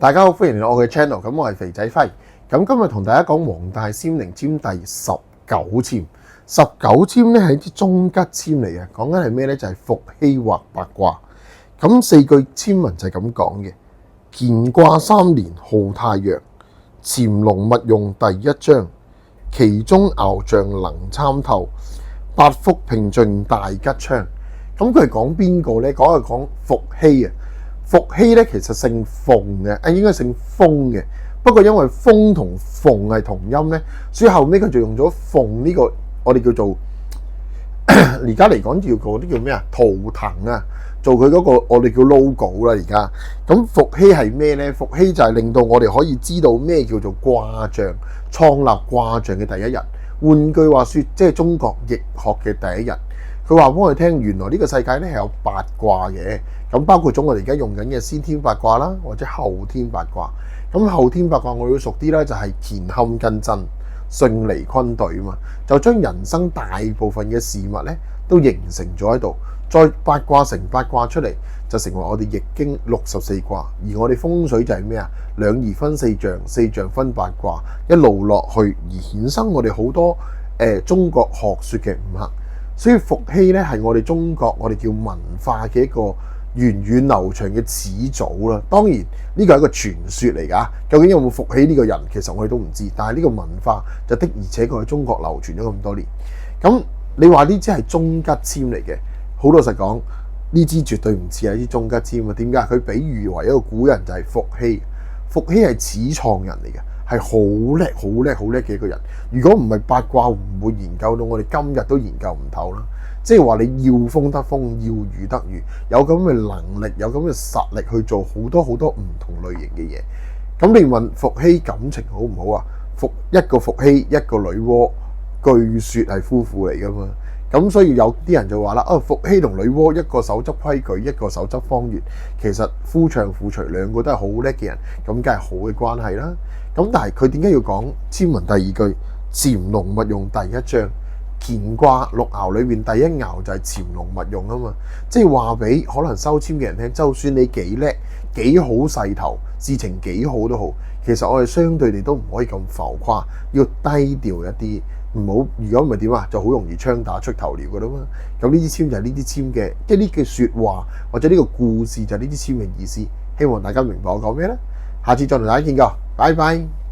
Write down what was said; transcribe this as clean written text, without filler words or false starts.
大家好，歡迎嚟到我嘅 channel。咁我係肥仔輝。咁今日同大家講黃大仙靈籤第19籤。19籤咧係一支中吉籤嚟嘅，講緊係咩咧？就係伏羲畫八卦。咁四句籤文就係咁講嘅：乾卦3年號太陽，潛龍勿用第1章，其中爻象能參透，八福並進大吉昌。咁佢係講邊個咧？講係講伏羲啊。伏羲咧其實姓鳳嘅，應該姓風嘅。不過因為風同鳳係同音咧，所以後尾佢就用咗鳳呢個，我哋叫做而家嚟講叫嗰啲叫咩啊？圖騰啊，做佢嗰個我哋叫 logo 啦。而家咁伏羲係咩咧？伏羲就係令到我哋可以知道咩叫做卦象，創立卦象嘅第一日。換句話說，即係中國易學嘅第一日。佢話俾我哋聽，原來呢個世界咧係有八卦嘅，咁包括咗我哋而家用緊嘅先天八卦啦，或者後天八卦。咁後天八卦我要熟啲啦，就係乾坎艮震、巽離坤兌啊嘛，就將人生大部分嘅事物咧都形成咗喺度，再八卦成八卦出嚟，就成為我哋易經64卦。而我哋風水就係咩啊？兩儀分四象，四象分八卦，一路落去而衍生我哋好多中國學說嘅五行。所以伏羲咧係我哋中國我哋叫文化嘅一個源遠流長嘅始祖啦。當然呢個係一個傳說嚟㗎，究竟有冇伏羲呢個人，其實我哋都唔知。但係呢個文化就的而且確喺中國流傳咗咁多年。咁你話呢支係中吉籤嚟嘅，好老實講，呢支絕對唔似係支中吉籤啊。點解？佢比喻為一個古人就係伏羲。伏羲係始創人嚟嘅。係好叻、好叻、好叻嘅一個人。如果唔係八卦，唔會研究到我哋今日都研究唔透啦。即係話你要風得風，要雨得雨，有咁嘅能力，有咁嘅實力去做好多好多唔同類型嘅嘢。咁你問伏羲感情好唔好啊？一個伏羲，一個女媧，據說係夫婦嚟噶嘛。咁所以有啲人就話啦，伏羲同女媧，一個手執規矩，一個手執方圓，其實夫唱婦隨，兩個都係好叻嘅人，咁梗係好嘅關係啦。咁但係佢點解要講籤文第二句潛龍勿用第1章？乾卦6爻裏面第一爻就係潛龍勿用啊嘛，即係話俾可能收籤嘅人聽，就算你幾叻幾好勢頭，事情幾好都好，其實我哋相對地都唔可以咁浮誇，要低調一啲，唔好，如果唔係點啊，就好容易槍打出頭鳥噶啦嘛。咁呢啲籤就係呢啲籤嘅，即係呢句説話或者呢個故事就係呢啲籤嘅意思。希望大家明白我講咩咧？下次再同大家見過，拜拜。